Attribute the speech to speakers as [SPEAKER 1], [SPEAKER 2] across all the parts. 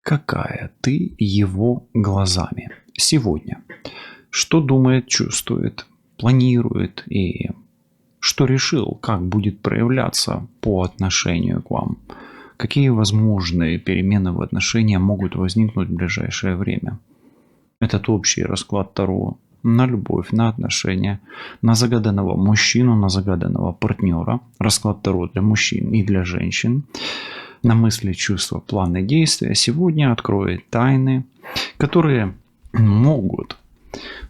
[SPEAKER 1] какая ты его глазами сегодня. Что думает, чувствует, планирует и что решил, как будет проявляться по отношению к вам. Какие возможные перемены в отношениях могут возникнуть в ближайшее время. Этот общий расклад Таро на любовь, на отношения, на загаданного мужчину, на загаданного партнера. Расклад Таро для мужчин и для женщин. На мысли, чувства, планы, действия сегодня откроет тайны, которые могут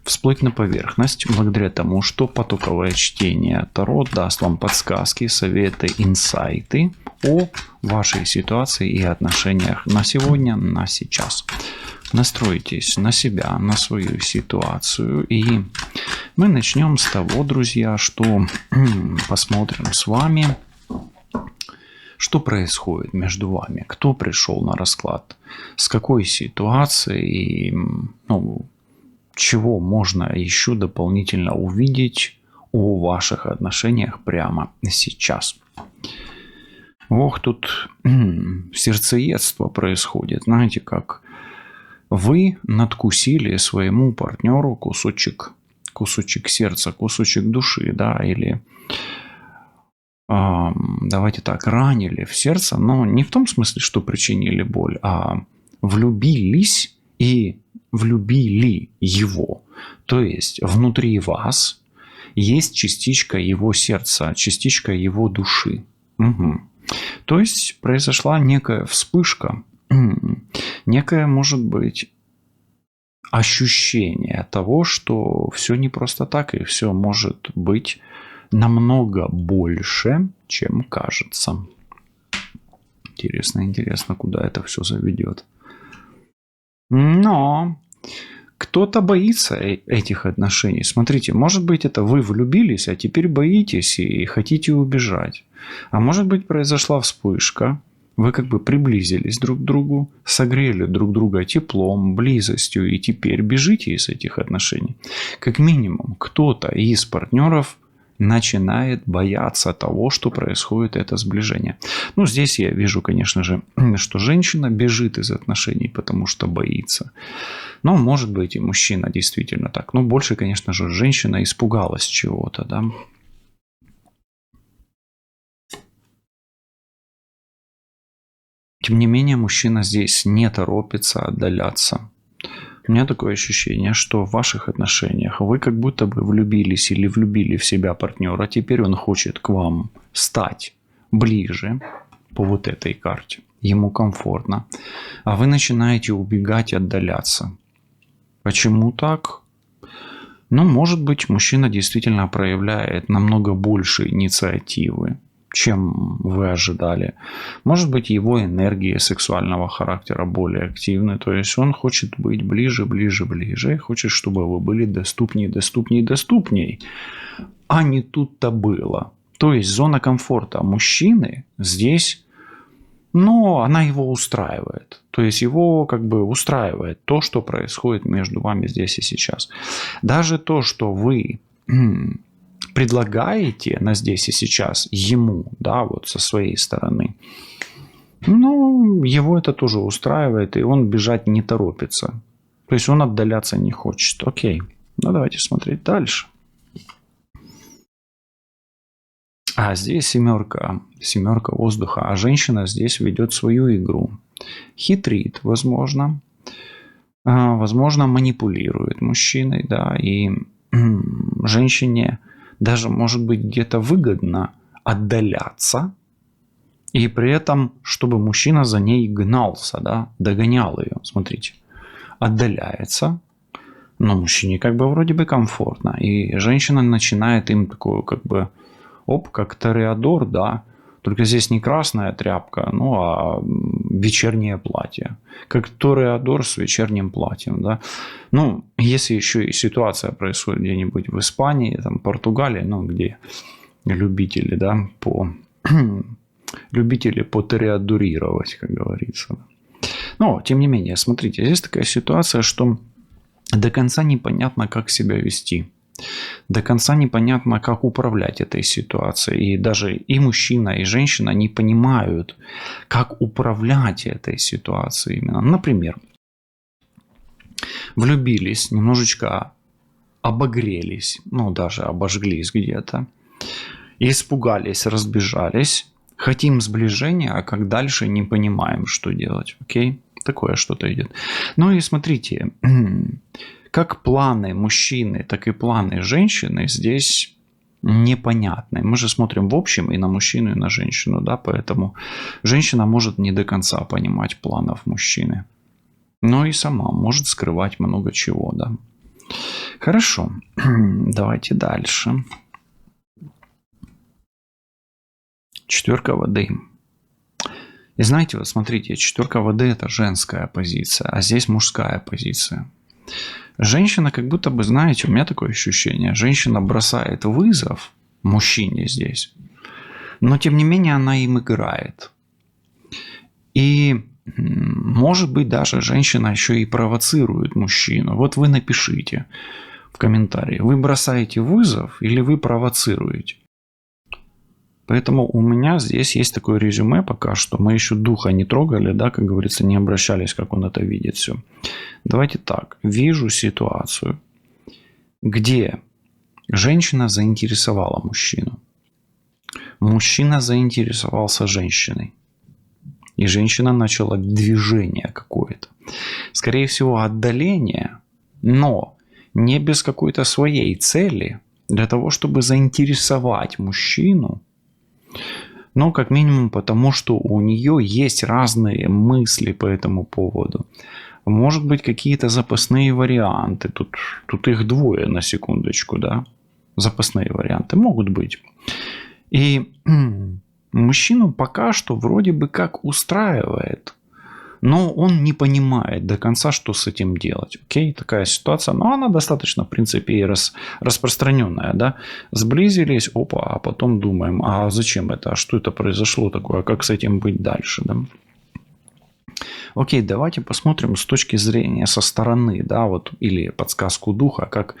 [SPEAKER 1] всплыть на поверхность благодаря тому, что потоковое чтение Таро даст вам подсказки, советы, инсайты о вашей ситуации и отношениях на сегодня, на сейчас. Настройтесь на себя, на свою ситуацию, и мы начнем с того, друзья, что посмотрим с вами, что происходит между вами, кто пришел на расклад, с какой ситуацией, чего можно еще дополнительно увидеть о ваших отношениях прямо сейчас. Ох, тут сердцеедство происходит. Знаете, как вы надкусили своему партнеру кусочек сердца, кусочек души, да, или давайте так, ранили в сердце, но не в том смысле, что причинили боль, а влюбились и влюбили его. То есть внутри вас есть частичка его сердца, частичка его души. Угу. То есть произошла некая вспышка, некое, может быть, ощущение того, что все не просто так, и все может быть намного больше, чем кажется. Интересно, куда это все заведет. Но кто-то боится этих отношений. Смотрите, может быть, это вы влюбились, а теперь боитесь и хотите убежать. А может быть, произошла вспышка. Вы как бы приблизились друг к другу, согрели друг друга теплом, близостью, и теперь бежите из этих отношений. Как минимум, кто-то из партнеров начинает бояться того, что происходит это сближение. Здесь я вижу, конечно же, что женщина бежит из отношений, потому что боится. Но, может быть, и мужчина действительно так. Больше, конечно же, женщина испугалась чего-то, да. Тем не менее, мужчина здесь не торопится отдаляться. У меня такое ощущение, что в ваших отношениях вы как будто бы влюбились или влюбили в себя партнера. Теперь он хочет к вам стать ближе по вот этой карте. Ему комфортно. А вы начинаете убегать и отдаляться. Почему так? Может быть, мужчина действительно проявляет намного больше инициативы, чем вы ожидали. Может быть, его энергия сексуального характера более активны. То есть он хочет быть ближе. Хочет, чтобы вы были доступней. А не тут-то было. То есть зона комфорта мужчины здесь, она его устраивает. То есть его как бы устраивает то, что происходит между вами здесь и сейчас. Даже то, что вы предлагаете на здесь и сейчас ему, да, вот со своей стороны, его это тоже устраивает, и он бежать не торопится. То есть он отдаляться не хочет. Окей, давайте смотреть дальше. А здесь семерка воздуха, а женщина здесь ведет свою игру. Хитрит, возможно, манипулирует мужчиной, да, и женщине даже, может быть, где-то выгодно отдаляться, и при этом, чтобы мужчина за ней гнался, да, догонял ее. Смотрите, отдаляется, но мужчине как бы вроде бы комфортно, и женщина начинает им такую как бы, как тореадор, да, только здесь не красная тряпка, а вечернее платье. Как тореадор с вечерним платьем, да. Если еще и ситуация происходит где-нибудь в Испании, там, Португалии, где любители, да, любители потореадурировать, как говорится. Но, тем не менее, смотрите, здесь такая ситуация, что до конца непонятно, как себя вести. До конца непонятно, как управлять этой ситуацией. И даже и мужчина, и женщина не понимают, как управлять этой ситуацией именно. Например, влюбились, немножечко обогрелись, ну даже обожглись где-то, испугались, разбежались, хотим сближения, а как дальше не понимаем, что делать. Окей? Такое что-то идет. Ну и смотрите, как планы мужчины, так и планы женщины здесь непонятны. Мы же смотрим в общем и на мужчину, и на женщину, да, поэтому женщина может не до конца понимать планов мужчины, но и сама может скрывать много чего, да. Хорошо, давайте дальше. Четверка воды. И знаете, вот смотрите, четверка воды – это женская позиция, а здесь мужская позиция. Женщина как будто бы, знаете, у меня такое ощущение, женщина бросает вызов мужчине здесь, но тем не менее она им играет. И может быть даже женщина еще и провоцирует мужчину. Вот вы напишите в комментарии, вы бросаете вызов или вы провоцируете. Поэтому у меня здесь есть такое резюме пока что. Мы еще духа не трогали, да, как говорится, не обращались, как он это видит все. Давайте так. Вижу ситуацию, где женщина заинтересовала мужчину. Мужчина заинтересовался женщиной. И женщина начала движение какое-то. Скорее всего, отдаление, но не без какой-то своей цели, для того, чтобы заинтересовать мужчину. Но как минимум потому, что у нее есть разные мысли по этому поводу. Может быть, какие-то запасные варианты. Тут их двое на секундочку, да. Запасные варианты могут быть. И мужчину пока что вроде бы как устраивает, но он не понимает до конца, что с этим делать. Окей, такая ситуация, но она достаточно, в принципе, и распространенная, да. Сблизились, опа, а потом думаем, а зачем это, а что это произошло такое, как с этим быть дальше, да. Окей, давайте посмотрим с точки зрения со стороны, да, вот, или подсказку духа, как,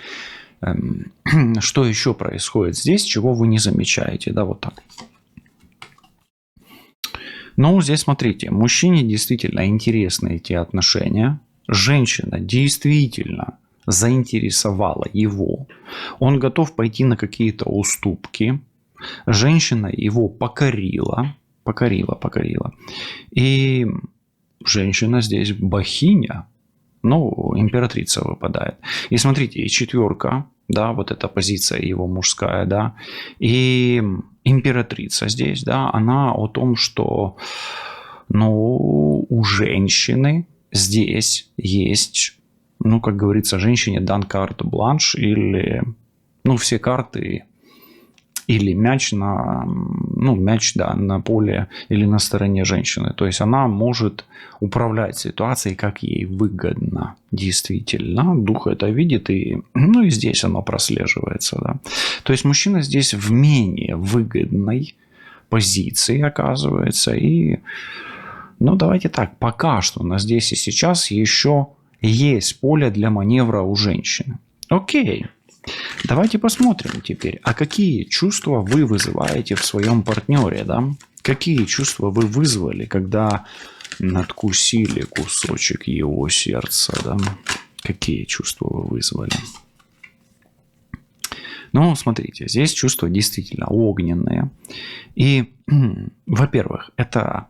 [SPEAKER 1] что еще происходит здесь, чего вы не замечаете, да, вот так. Ну, здесь смотрите, мужчине действительно интересны эти отношения, женщина действительно заинтересовала его, он готов пойти на какие-то уступки, женщина его покорила, и женщина здесь богиня, ну, императрица выпадает. И смотрите, и четверка, да, вот эта позиция его мужская, да, и императрица здесь, да, она о том, что, ну, у женщины здесь есть, ну, как говорится, женщине дан карт-бланш или, ну, все карты или мяч на поле или на стороне женщины. То есть она может управлять ситуацией, как ей выгодно. Действительно, дух это видит, и, ну, и здесь оно прослеживается. Да. То есть мужчина здесь в менее выгодной позиции оказывается. И, ну, давайте так, пока что на здесь и сейчас еще есть поле для маневра у женщины. Окей. Давайте посмотрим теперь, а какие чувства вы вызываете в своем партнере, да? Какие чувства вы вызвали, когда надкусили кусочек его сердца, да? Какие чувства вы вызвали? Ну, смотрите, здесь чувства действительно огненные. И, во-первых, это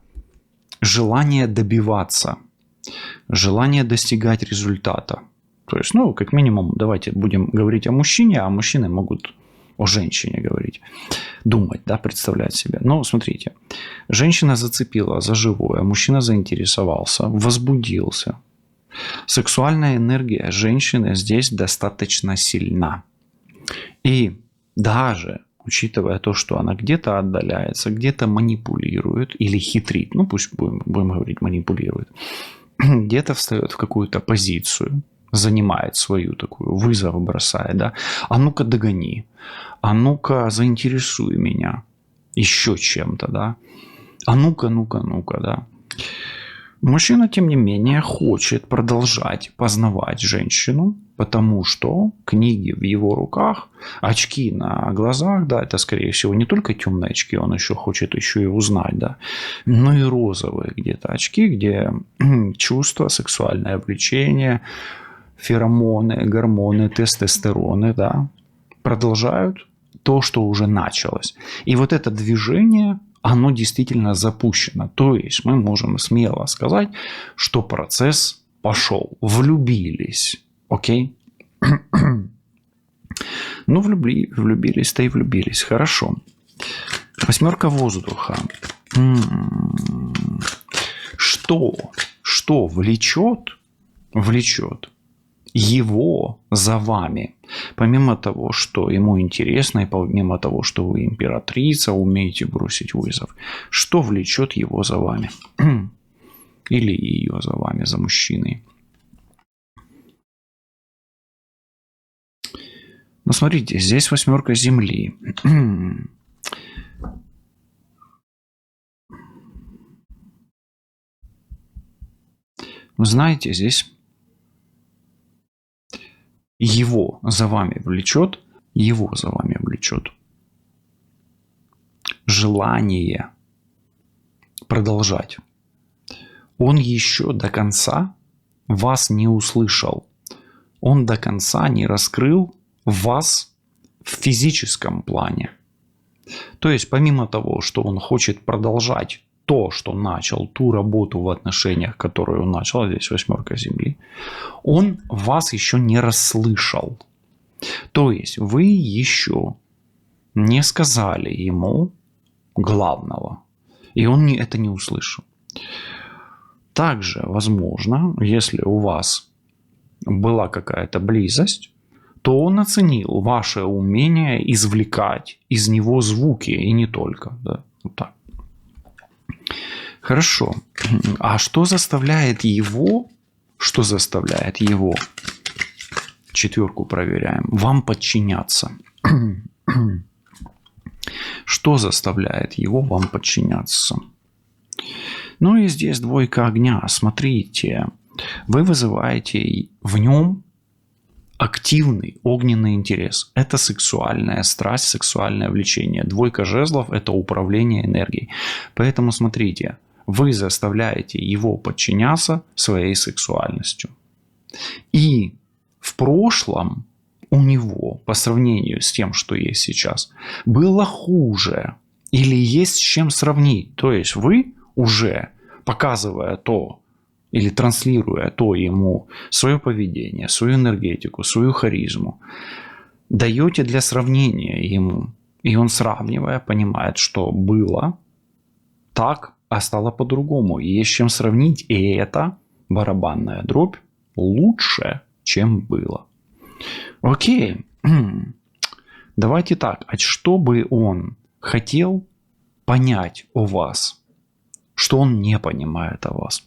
[SPEAKER 1] желание добиваться, желание достигать результата. То есть, ну, как минимум, давайте будем говорить о мужчине, а мужчины могут о женщине говорить, думать, да, представлять себе. Но смотрите, женщина зацепила за живое, мужчина заинтересовался, возбудился. Сексуальная энергия женщины здесь достаточно сильна. И даже учитывая то, что она где-то отдаляется, где-то манипулирует или хитрит, ну, пусть будем говорить манипулирует, где-то встает в какую-то позицию, занимает свою такую, вызов бросает, да, а ну-ка догони, а ну-ка заинтересуй меня еще чем-то, да, а ну-ка, да. Мужчина, тем не менее, хочет продолжать познавать женщину, Потому что книги в его руках, очки на глазах, да, это, скорее всего, не только темные очки, он еще хочет еще и узнать, да, но и розовые где-то очки, где чувства, сексуальное влечение, феромоны, гормоны, тестостероны, да, продолжают то, что уже началось. И вот это движение, оно действительно запущено. То есть мы можем смело сказать, что процесс пошел. Влюбились. Окей? Ну, влюбились-то и влюбились. Хорошо. 8 воздуха. Что влечет его за вами? Помимо того, что ему интересно, и помимо того, что вы императрица, умеете бросить вызов, что влечет его за вами? Или ее за вами, за мужчиной? Ну, смотрите, здесь 8 земли. Вы знаете, здесь его за вами влечет желание продолжать. Он еще до конца вас не услышал. Он до конца не раскрыл вас в физическом плане. То есть, помимо того, что он хочет продолжать то, что начал, ту работу в отношениях, которую он начал, здесь 8 земли, он вас еще не расслышал. То есть, вы еще не сказали ему главного, и он это не услышал. Также, возможно, если у вас была какая-то близость, то он оценил ваше умение извлекать из него звуки, и не только. Да? Вот так. Хорошо. А что заставляет его? Четверку проверяем. Вам подчиняться. Что заставляет его вам подчиняться? Ну и здесь 2 огня. Смотрите. Вы вызываете в нем активный огненный интерес. Это сексуальная страсть, сексуальное влечение. 2 жезлов – это управление энергией. Поэтому смотрите, вы заставляете его подчиняться своей сексуальностью. И в прошлом у него, по сравнению с тем, что есть сейчас, было хуже. Или есть с чем сравнить. То есть вы уже, показывая то, или транслируя то ему, свое поведение, свою энергетику, свою харизму, даете для сравнения ему. И он, сравнивая, понимает, что было так, а стало по-другому. И есть с чем сравнить. И это барабанная дробь лучше, чем было. Окей. Давайте так. А что бы он хотел понять о вас? Что он не понимает о вас?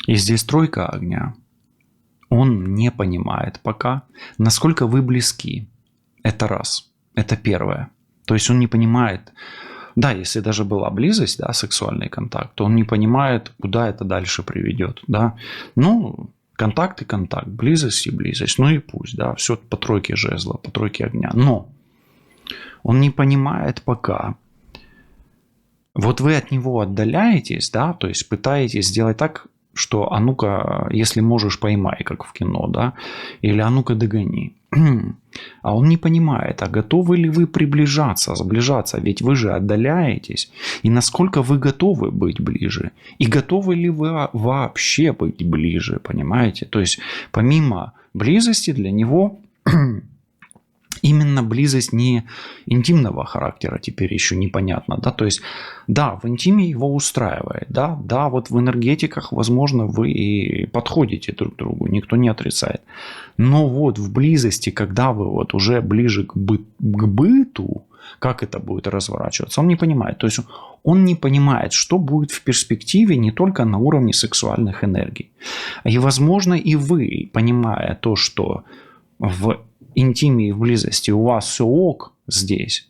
[SPEAKER 1] И здесь 3 огня. Он не понимает пока, насколько вы близки. Это раз. Это первое. То есть он не понимает, да, если даже была близость, да, сексуальный контакт, то он не понимает, куда это дальше приведет. Да. Ну, контакт и контакт, близость и близость. Ну и пусть, да, все по 3 жезла, по 3 огня. Но он не понимает пока. Вот вы от него отдаляетесь, да, то есть пытаетесь сделать так, что «а ну-ка, если можешь, поймай», как в кино, да, или «а ну-ка, догони». А он не понимает, а готовы ли вы приближаться, сближаться, ведь вы же отдаляетесь. И насколько вы готовы быть ближе? И готовы ли вы вообще быть ближе, понимаете? То есть, помимо близости для него... Именно близость не интимного характера теперь еще непонятно, да, то есть, да, в интиме его устраивает, да, вот в энергетиках, возможно, вы и подходите друг к другу, никто не отрицает, но вот в близости, когда вы вот уже ближе к быту, как это будет разворачиваться, он не понимает, то есть он не понимает, что будет в перспективе не только на уровне сексуальных энергий, и, возможно, и вы, понимая то, что в интиме и в близости у вас все ок здесь,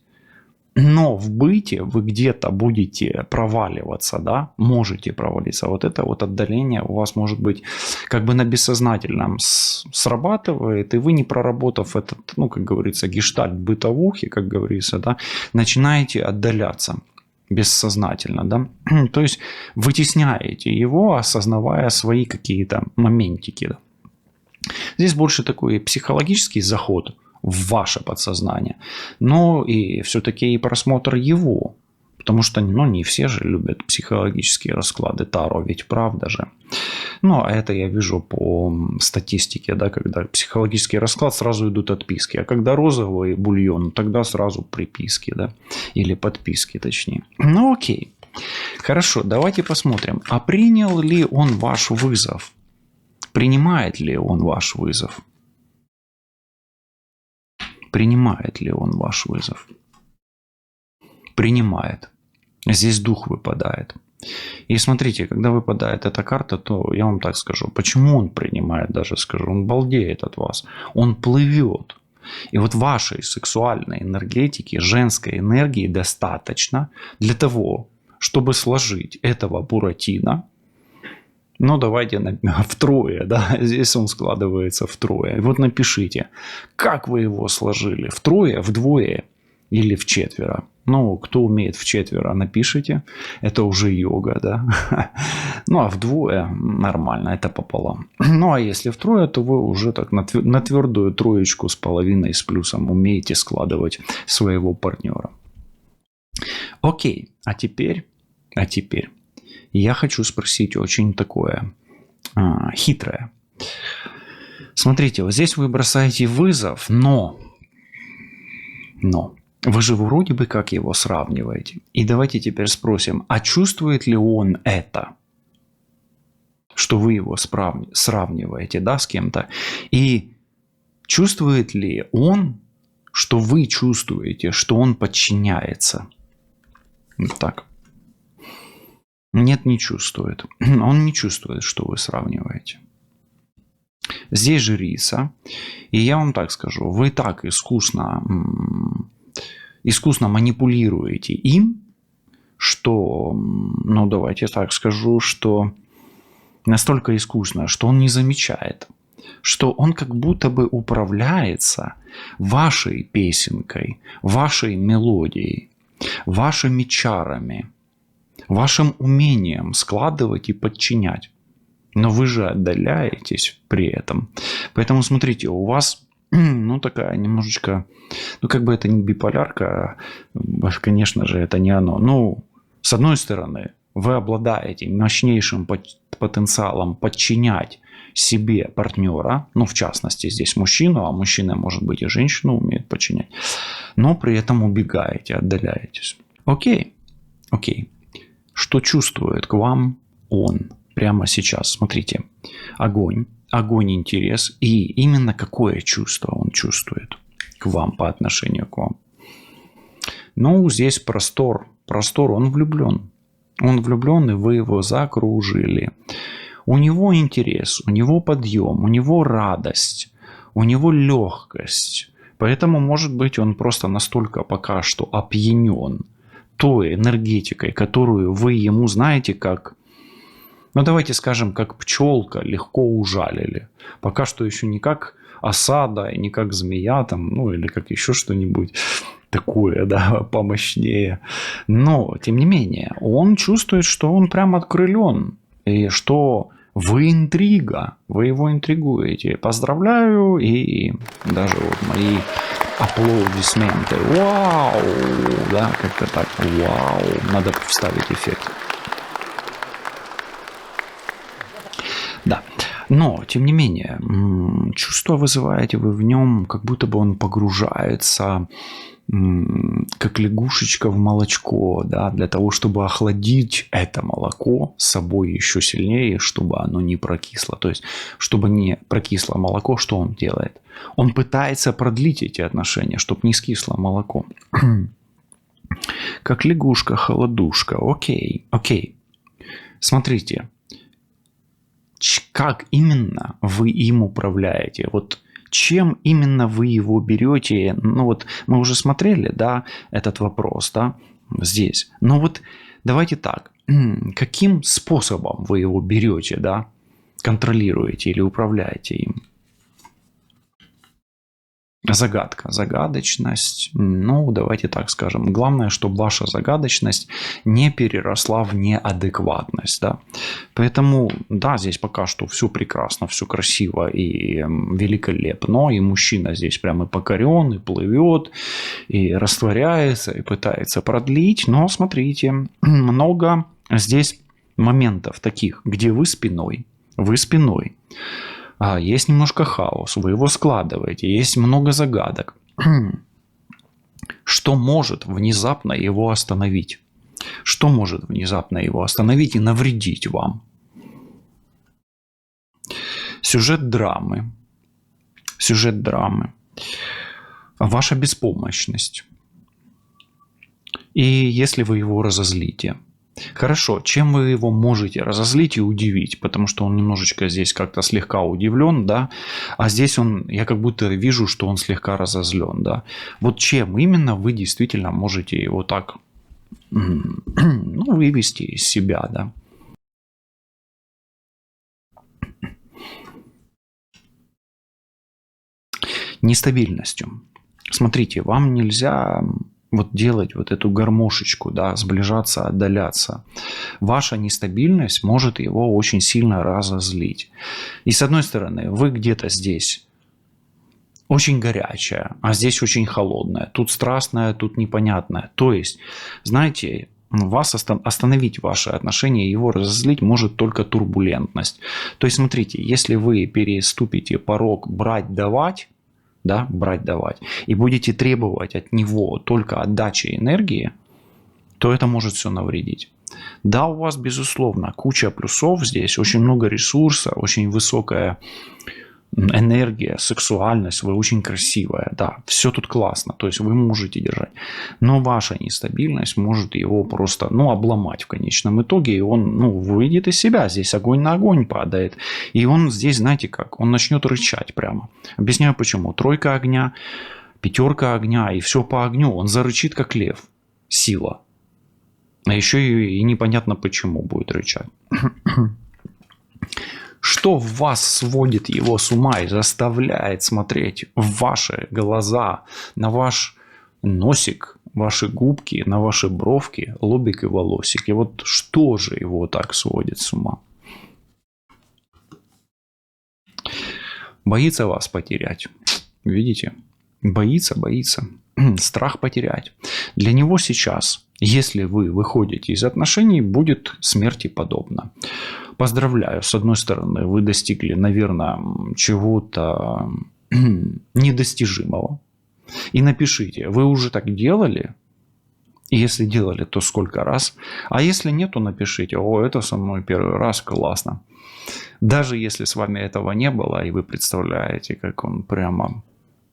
[SPEAKER 1] но в быте вы где-то будете проваливаться, да, можете провалиться. Вот это вот отдаление у вас может быть как бы на бессознательном срабатывает, и вы, не проработав этот, ну, как говорится, гештальт бытовухи, как говорится, да, начинаете отдаляться бессознательно, да, то есть вытесняете его, осознавая свои какие-то моментики, да. Здесь больше такой психологический заход в ваше подсознание, но и все-таки и просмотр его, потому что, ну, не все же любят психологические расклады Таро, ведь правда же. Ну, а это я вижу по статистике, да, когда психологический расклад, сразу идут отписки, а когда розовый бульон, тогда сразу приписки, да, или подписки, точнее. Ну, окей. Хорошо, давайте посмотрим, а принял ли он ваш вызов? Принимает ли он ваш вызов? Принимает ли он ваш вызов? Принимает. Здесь дух выпадает. И смотрите, когда выпадает эта карта, то я вам так скажу, почему он принимает, даже скажу, он балдеет от вас, он плывет. И вот вашей сексуальной энергетики, женской энергии достаточно для того, чтобы сложить этого Буратино. Ну, давайте втрое, да, здесь он складывается втрое. И вот напишите, как вы его сложили, втрое, вдвое или вчетверо. Ну, кто умеет вчетверо, напишите, это уже йога, да. Ну, а вдвое нормально, это пополам. Ну, а если втрое, то вы уже так на твердую троечку с половиной, с плюсом умеете складывать своего партнера. Окей, а теперь я хочу спросить очень такое хитрое. Смотрите, вот здесь вы бросаете вызов, но вы же вроде бы как его сравниваете. И давайте теперь спросим, а чувствует ли он это, что вы его сравниваете, да, с кем-то? И чувствует ли он, что вы чувствуете, что он подчиняется? Вот так. Нет, не чувствует. Он не чувствует, что вы сравниваете. Здесь жрица. И я вам так скажу. Вы так искусно манипулируете им, что, ну, давайте так скажу, что настолько искусно, что он не замечает, что он как будто бы управляется вашей песенкой, вашей мелодией, вашими чарами, вашим умением складывать и подчинять. Но вы же отдаляетесь при этом. Поэтому смотрите, у вас, ну, такая немножечко, ну, как бы это не биполярка, конечно же, это не оно. Ну, с одной стороны, вы обладаете мощнейшим потенциалом подчинять себе партнера, ну, в частности, здесь мужчину, а мужчина, может быть, и женщину умеет подчинять, но при этом убегаете, отдаляетесь. Окей. Что чувствует к вам он прямо сейчас? Смотрите, огонь, интерес, и именно какое чувство он чувствует к вам, по отношению к вам. Ну, здесь простор, он влюблен. Он влюблен, и вы его закружили. У него интерес, у него подъем, у него радость, у него легкость. Поэтому, может быть, он просто настолько пока что опьянен той энергетикой, которую вы ему, знаете, как, ну, давайте скажем, как пчелка легко ужалили. Пока что еще не как осада, и не как змея, там, ну, или как еще что-нибудь такое, да, помощнее. Но, тем не менее, он чувствует, что он прям окрылен, и что вы интрига, вы его интригуете. Поздравляю, и даже вот мои аплодисменты. Вау! Да, как-то так. Вау! Надо вставить эффект. Да. Но, тем не менее, чувство вызываете вы в нем, как будто бы он погружается, как лягушечка в молочко, да, для того, чтобы охладить это молоко с собой еще сильнее, чтобы оно не прокисло. То есть, чтобы не прокисло молоко, что он делает? Он пытается продлить эти отношения, чтобы не скисло молоко. Как лягушка-холодушка. Окей. Смотрите, как именно вы им управляете? Вот Чем именно вы его берете? Ну вот мы уже смотрели, да, этот вопрос, да, здесь. Но вот давайте так. Каким способом вы его берете, да, контролируете или управляете им? Загадка, загадочность. Ну, давайте так скажем. Главное, чтобы ваша загадочность не переросла в неадекватность. Да? Поэтому, да, здесь пока что все прекрасно, все красиво и великолепно. И мужчина здесь прямо и покорен, и плывет, и растворяется, и пытается продлить. Но смотрите, много здесь моментов таких, где вы спиной. Вы спиной. Есть немножко хаос, вы его складываете, есть много загадок. Что может внезапно его остановить? Что может внезапно его остановить и навредить вам? Сюжет драмы. Сюжет драмы. Ваша беспомощность. И если вы его разозлите. Хорошо, чем вы его можете разозлить и удивить? Потому что он немножечко здесь как-то слегка удивлен, да, а здесь я как будто вижу, что он слегка разозлен, да. Вот чем именно вы действительно можете его так, ну, вывести из себя, да. Нестабильностью. Смотрите, вам нельзя вот делать вот эту гармошечку, да, сближаться, отдаляться. Ваша нестабильность может его очень сильно разозлить. И с одной стороны, вы где-то здесь очень горячая, а здесь очень холодная. Тут страстная, тут непонятная. То есть, знаете, вас остановить ваши отношения, его разозлить может только турбулентность. То есть, смотрите, если вы переступите порог брать-давать, да, брать-давать, и будете требовать от него только отдачи энергии, то это может все навредить. Да, у вас, безусловно, куча плюсов здесь, очень много ресурса, очень высокая энергия, сексуальность, вы очень красивая, да, все тут классно, то есть вы можете держать, но ваша нестабильность может его просто, ну, обломать в конечном итоге, и он, ну, выйдет из себя, здесь огонь на огонь падает, и он здесь, знаете как, он начнет рычать прямо. Объясняю почему. Тройка огня, пятерка огня, и все по огню, он зарычит как лев, сила, а еще и непонятно почему будет рычать. Что в вас сводит его с ума и заставляет смотреть в ваши глаза, на ваш носик, ваши губки, на ваши бровки, лобик и волосики? Вот что же его так сводит с ума? Боится вас потерять. Видите? Боится. Страх потерять. Для него сейчас, если вы выходите из отношений, будет смерти подобно. Поздравляю, с одной стороны, вы достигли, наверное, чего-то недостижимого. И напишите, вы уже так делали? И если делали, то сколько раз? А если нет, то напишите, это со мной первый раз, классно. Даже если с вами этого не было, и вы представляете, как он прямо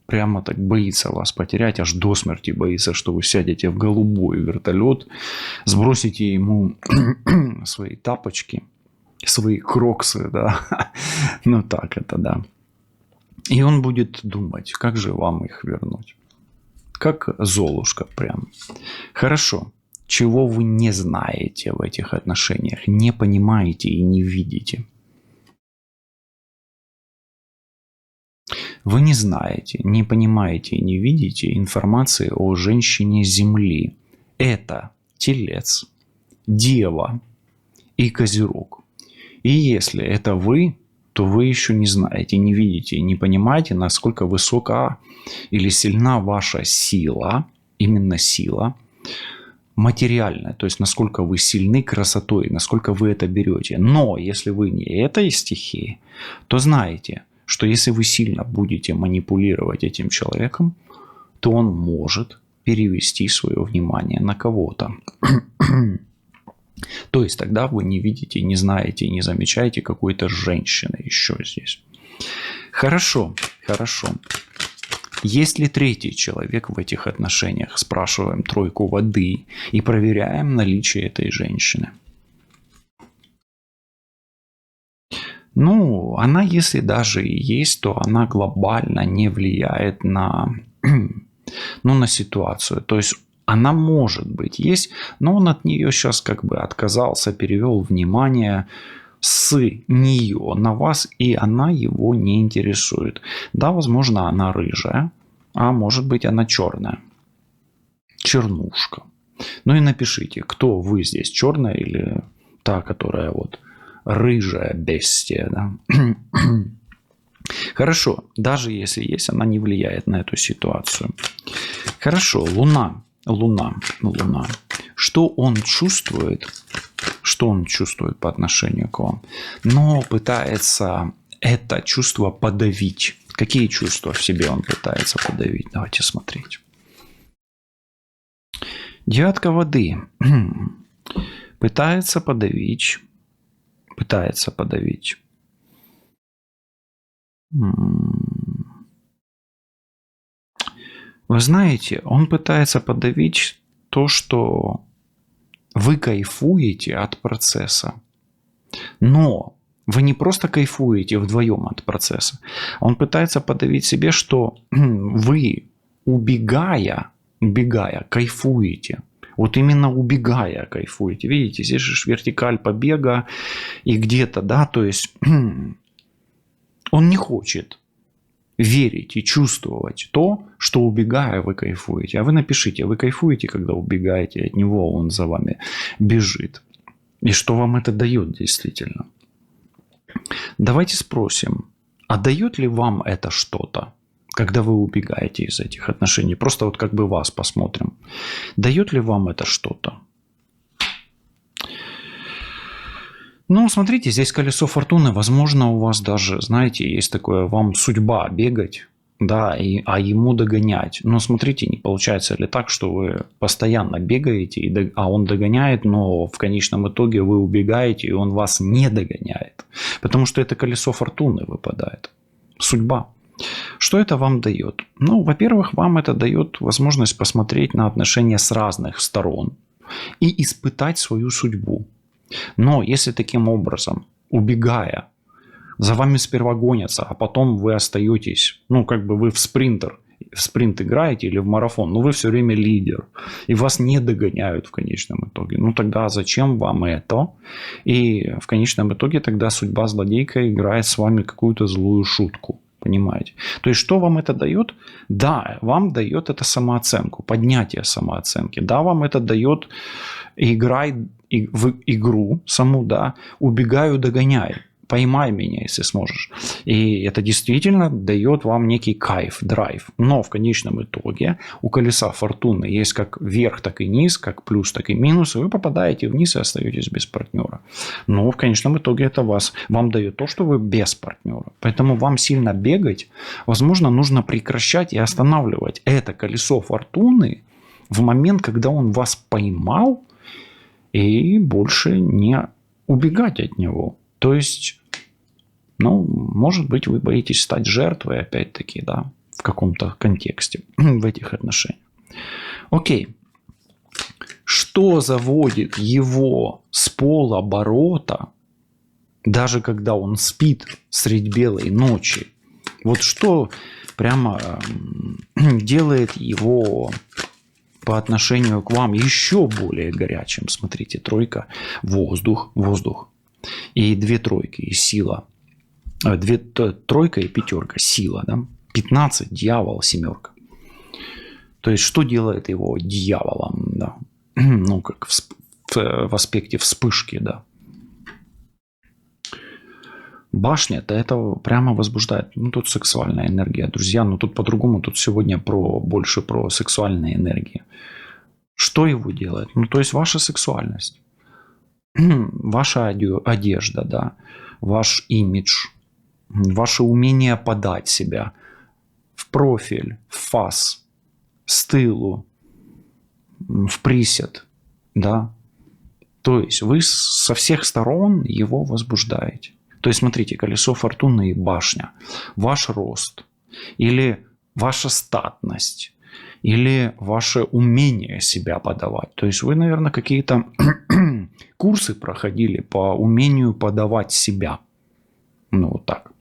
[SPEAKER 1] так боится вас потерять, аж до смерти боится, что вы сядете в голубой вертолет, сбросите ему свои тапочки, свои кроксы, да, ну так это, да. И он будет думать, как же вам их вернуть. Как Золушка прям. Хорошо. Чего вы не знаете в этих отношениях, не понимаете и не видите? Вы не знаете, не понимаете и не видите информации о женщине Земли. Это Телец, Дева и Козерог. И если это вы, то вы еще не знаете, не видите, не понимаете, насколько высока или сильна ваша сила, именно сила, материальная, то есть насколько вы сильны красотой, насколько вы это берете. Но если вы не этой стихии, то знаете, что если вы сильно будете манипулировать этим человеком, то он может перевести свое внимание на кого-то. То есть тогда вы не видите, не знаете, не замечаете какой-то женщины еще здесь. Хорошо. Есть ли третий человек в этих отношениях? Спрашиваем тройку воды и проверяем наличие этой женщины. Ну, она, если даже и есть, то она глобально не влияет на, ну, на ситуацию. То есть она может быть есть, но он от нее сейчас как бы отказался, перевел внимание с нее на вас, и она его не интересует. Да, возможно, она рыжая, а может быть, она черная. Чернушка. Ну и напишите, кто вы здесь, черная или та, которая вот рыжая бестия, да? Хорошо, даже если есть, она не влияет на эту ситуацию. Хорошо, Луна. Что он чувствует? Что он чувствует по отношению к вам? Но пытается это чувство подавить. Какие чувства в себе он пытается подавить? Давайте смотреть. Девятка воды. Пытается подавить. Вы знаете, он пытается подавить то, что вы кайфуете от процесса. Но вы не просто кайфуете вдвоем от процесса. Он пытается подавить себе, что вы, убегая, кайфуете. Вот именно убегая кайфуете. Видите, здесь же вертикаль побега и где-то, да, то есть он не хочет верить и чувствовать то, что убегая вы кайфуете. А вы напишите, вы кайфуете, когда убегаете от него, он за вами бежит. И что вам это дает действительно? Давайте спросим, а дает ли вам это что-то, когда вы убегаете из этих отношений? Просто вот как бы вас посмотрим. Дает ли вам это что-то? Ну, смотрите, здесь колесо фортуны. Возможно, у вас даже, знаете, есть такое, вам судьба бегать, да, а ему догонять. Но смотрите, не получается ли так, что вы постоянно бегаете, а он догоняет, но в конечном итоге вы убегаете, и он вас не догоняет. Потому что это колесо фортуны выпадает. Судьба. Что это вам дает? Ну, во-первых, вам это дает возможность посмотреть на отношения с разных сторон и испытать свою судьбу. Но если таким образом, убегая, за вами сперва гонятся, а потом вы остаетесь, ну, как бы вы в спринт играете или в марафон, но вы все время лидер, и вас не догоняют в конечном итоге. Ну, тогда зачем вам это? И в конечном итоге тогда судьба злодейка играет с вами какую-то злую шутку. Понимаете? То есть, что вам это дает? Да, вам дает это самооценку, поднятие самооценки. Да, вам это дает играй в игру саму, да, убегаю, догоняй. Поймай меня, если сможешь. И это действительно дает вам некий кайф, драйв. Но в конечном итоге у колеса фортуны есть как вверх, так и низ, как плюс, так и минус. И вы попадаете вниз и остаетесь без партнера. Но в конечном итоге это вам дает то, что вы без партнера. Поэтому вам сильно бегать, возможно, нужно прекращать и останавливать это колесо фортуны в момент, когда он вас поймал, и больше не убегать от него. То есть, ну, может быть, вы боитесь стать жертвой, опять-таки, да, в каком-то контексте, в этих отношениях. Окей. Что заводит его с полоборота, даже когда он спит средь белой ночи? Вот что прямо делает его по отношению к вам еще более горячим? Смотрите, тройка, воздух. И две тройки, и сила. Тройка и пятерка, сила, да? 15, дьявол, семерка. То есть, что делает его дьяволом, да? Ну, как в аспекте вспышки, да. Башня-то это прямо возбуждает. Ну, тут сексуальная энергия, друзья. Но тут по-другому. Тут сегодня больше про сексуальные энергии. Что его делает? Ну, то есть, ваша сексуальность. Ваша одежда, да. Ваш имидж. Ваше умение подать себя. В профиль, в фас, с тылу, в присед, да. То есть, вы со всех сторон его возбуждаете. То есть, смотрите, колесо фортуны и башня. Ваш рост. Или ваша статность. Или ваше умение себя подавать. То есть, вы, наверное, какие-то курсы проходили по умению подавать себя. Ну, вот так.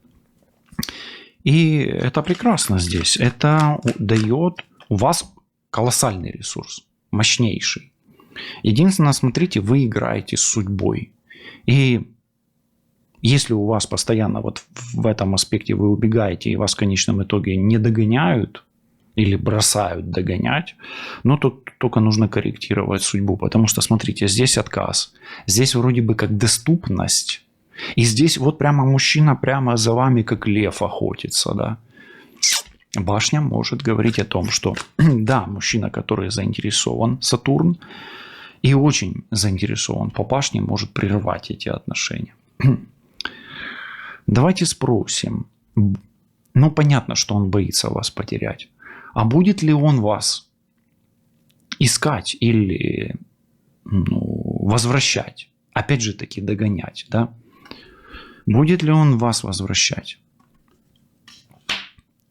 [SPEAKER 1] И это прекрасно здесь. Это дает у вас колоссальный ресурс, мощнейший. Единственное, смотрите, вы играете с судьбой. И если у вас постоянно вот в этом аспекте вы убегаете, и вас в конечном итоге не догоняют или бросают догонять, ну, тут только нужно корректировать судьбу. Потому что, смотрите, здесь отказ. Здесь вроде бы как доступность. И здесь вот прямо мужчина прямо за вами как лев охотится, да. Башня может говорить о том, что да, мужчина, который заинтересован, Сатурн, и очень заинтересован по башне, может прервать эти отношения. Давайте спросим. Ну, понятно, что он боится вас потерять. А будет ли он вас искать или возвращать? Опять же таки догонять, да? Будет ли он вас возвращать?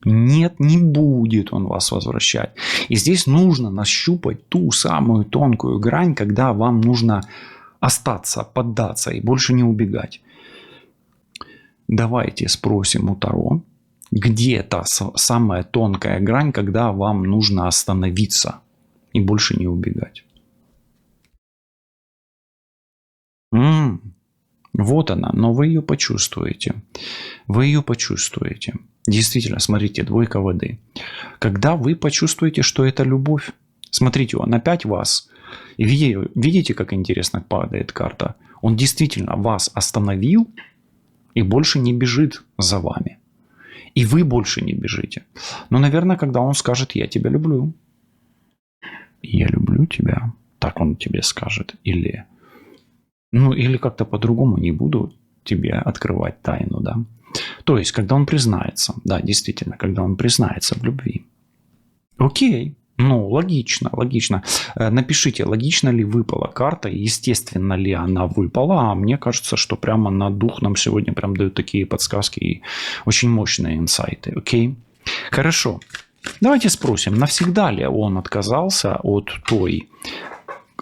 [SPEAKER 1] Нет, не будет он вас возвращать. И здесь нужно нащупать ту самую тонкую грань, когда вам нужно остаться, поддаться и больше не убегать. Давайте спросим у Таро, где та самая тонкая грань, когда вам нужно остановиться и больше не убегать. Вот она, но вы ее почувствуете. Вы ее почувствуете. Действительно, смотрите, двойка воды. Когда вы почувствуете, что это любовь, смотрите, он опять вас. И видите, как интересно падает карта? Он действительно вас остановил и больше не бежит за вами. И вы больше не бежите. Но, наверное, когда он скажет «я тебя люблю». «Я люблю тебя». Так он тебе скажет. Или как-то по-другому, не буду тебе открывать тайну, да. То есть, когда он признается, да, действительно, когда он признается в любви. Окей, логично. Напишите, логично ли выпала карта, естественно ли она выпала. А мне кажется, что прямо на дух нам сегодня прям дают такие подсказки и очень мощные инсайты. Окей, хорошо. Давайте спросим, навсегда ли он отказался от той,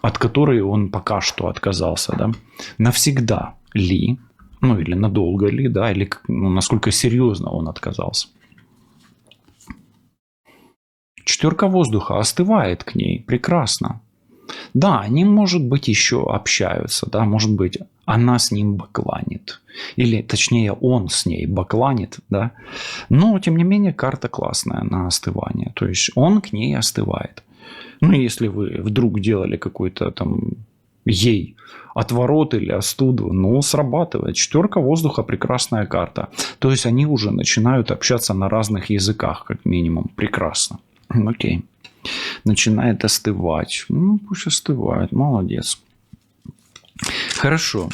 [SPEAKER 1] от которой он пока что отказался, да? Навсегда ли, или надолго ли, да, или насколько серьезно он отказался. Четверка воздуха остывает к ней, прекрасно. Да, они, может быть, еще общаются, да, может быть, она с ним бакланит, или, точнее, он с ней бакланит, да, но, тем не менее, карта классная на остывание, то есть он к ней остывает. Если вы вдруг делали какой-то там ей отворот или остуду, срабатывает. Четверка воздуха – прекрасная карта. То есть, они уже начинают общаться на разных языках, как минимум. Прекрасно. Окей. Начинает остывать. Пусть остывает. Молодец. Хорошо.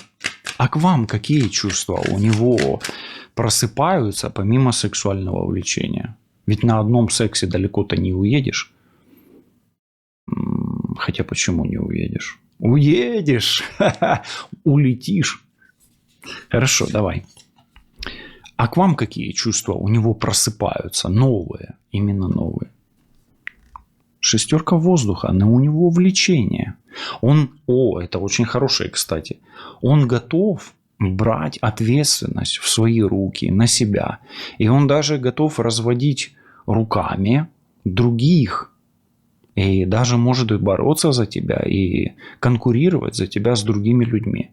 [SPEAKER 1] А к вам какие чувства у него просыпаются помимо сексуального влечения? Ведь на одном сексе далеко-то не уедешь. Хотя почему не уедешь? Уедешь! Улетишь. Хорошо, давай. А к вам какие чувства у него просыпаются? Новые. Именно новые. Шестерка воздуха. Но у него влечение. Это очень хорошее, кстати. Он готов брать ответственность в свои руки, на себя. И он даже готов разводить руками других. И даже может и бороться за тебя, и конкурировать за тебя с другими людьми.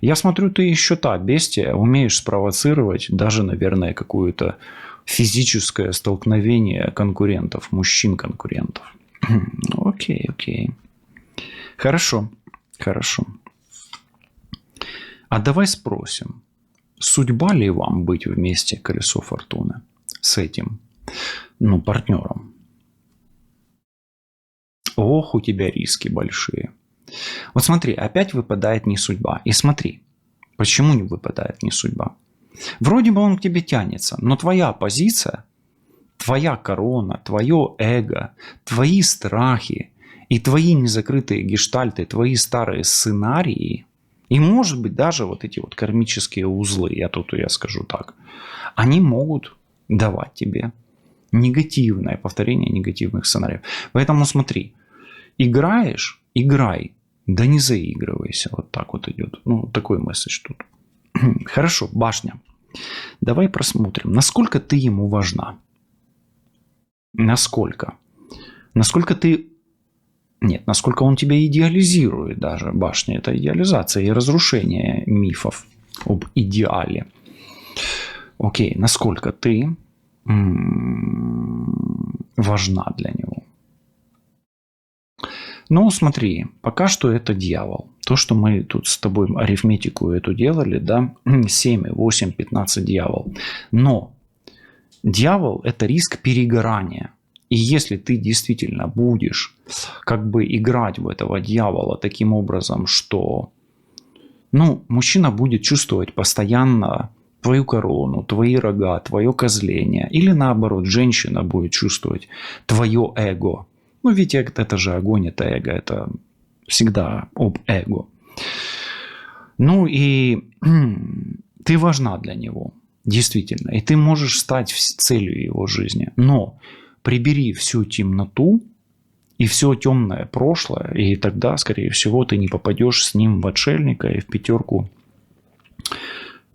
[SPEAKER 1] Я смотрю, ты еще та бестия, умеешь спровоцировать даже, наверное, какое-то физическое столкновение конкурентов, мужчин-конкурентов. Окей. Хорошо. А давай спросим, судьба ли вам быть вместе, колесо фортуны, с этим, партнером? Ох, у тебя риски большие. Вот смотри, опять выпадает не судьба. И смотри, почему не выпадает не судьба? Вроде бы он к тебе тянется, но твоя позиция, твоя корона, твое эго, твои страхи и твои незакрытые гештальты, твои старые сценарии, и может быть даже вот эти вот кармические узлы, я скажу так, они могут давать тебе негативное повторение негативных сценариев. Поэтому смотри, играешь, играй, да не заигрывайся. Вот так вот идет. Такой месседж тут. Хорошо, башня. Давай просмотрим, насколько ты ему важна. Насколько? Насколько ты... Нет, насколько он тебя идеализирует даже. Башня – это идеализация и разрушение мифов об идеале. Окей, насколько ты важна для него. Ну, смотри, пока что это дьявол. То, что мы тут с тобой арифметику эту делали, да, 7, 8, 15 дьявол. Но дьявол – это риск перегорания. И если ты действительно будешь как бы играть в этого дьявола таким образом, что, ну, мужчина будет чувствовать постоянно твою корону, твои рога, твое козление. Или наоборот, женщина будет чувствовать твое эго. Ну, ведь это же огонь, это эго, это всегда об эго. Ну и ты важна для него, действительно. И ты можешь стать целью его жизни. Но прибери всю темноту и все темное прошлое, и тогда, скорее всего, ты не попадешь с ним в отшельника и в пятерку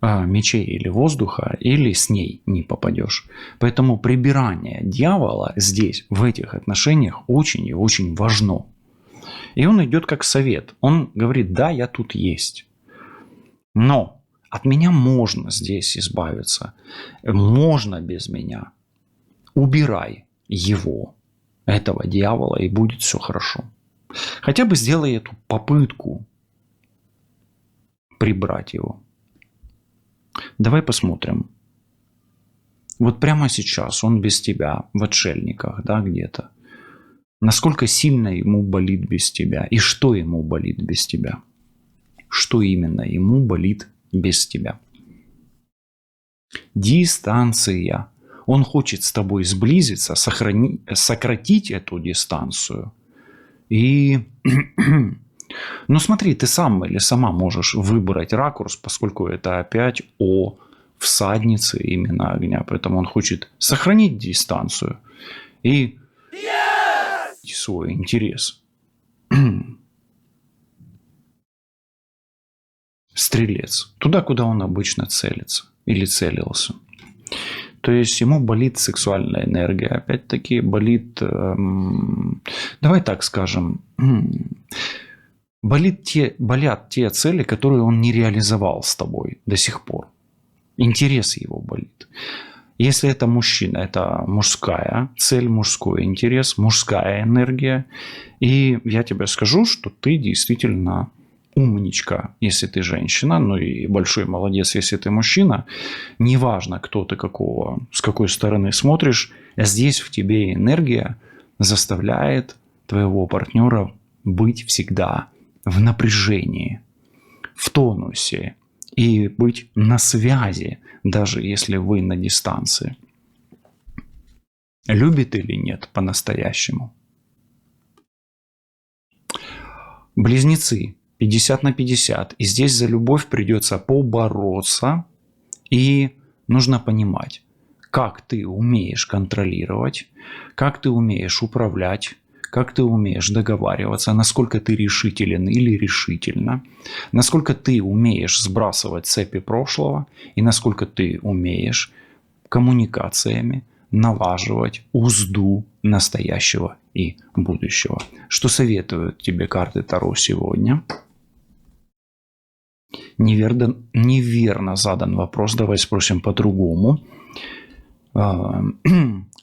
[SPEAKER 1] мечей или воздуха, или с ней не попадешь. Поэтому прибирание дьявола здесь, в этих отношениях, очень и очень важно. И он идет как совет. Он говорит: да, я тут есть. Но от меня можно здесь избавиться. Можно без меня. Убирай его, этого дьявола, и будет все хорошо. Хотя бы сделай эту попытку прибрать его. Давай посмотрим. Вот прямо сейчас он без тебя в отшельниках, да, где-то. Насколько сильно ему болит без тебя? И что ему болит без тебя? Что именно ему болит без тебя? Дистанция. Он хочет с тобой сблизиться, сократить эту дистанцию. И, ну смотри, ты сам или сама можешь выбрать ракурс, поскольку это опять о всаднице именно огня. Поэтому он хочет сохранить дистанцию и свой интерес. Стрелец. Туда, куда он обычно целится или целился. То есть ему болит сексуальная энергия. Опять-таки болит, давай так скажем, болят те цели, которые он не реализовал с тобой до сих пор. Интерес его болит. Если это мужчина, это мужская цель, мужской интерес, мужская энергия. И я тебе скажу, что ты действительно умничка, если ты женщина, ну и большой молодец, если ты мужчина. Неважно, кто ты, какого, с какой стороны смотришь, здесь в тебе энергия заставляет твоего партнера быть всегда в напряжении, в тонусе и быть на связи, даже если вы на дистанции. Любит или нет по-настоящему? Близнецы. 50 на 50. И здесь за любовь придется побороться. И нужно понимать, как ты умеешь контролировать, как ты умеешь управлять, как ты умеешь договариваться, насколько ты решителен или решительна, насколько ты умеешь сбрасывать цепи прошлого и насколько ты умеешь коммуникациями налаживать узду настоящего и будущего. Что советуют тебе карты Таро сегодня? Неверно задан вопрос. Давай спросим по-другому.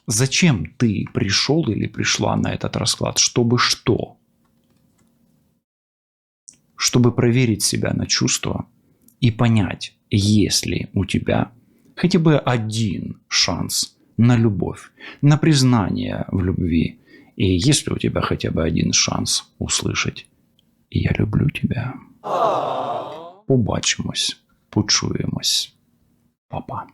[SPEAKER 1] Зачем ты пришел или пришла на этот расклад? Чтобы что? Чтобы проверить себя на чувства и понять, есть ли у тебя хотя бы один шанс на любовь, на признание в любви. И есть ли у тебя хотя бы один шанс услышать: «Я люблю тебя». Побачимось, почуємось. Па-па.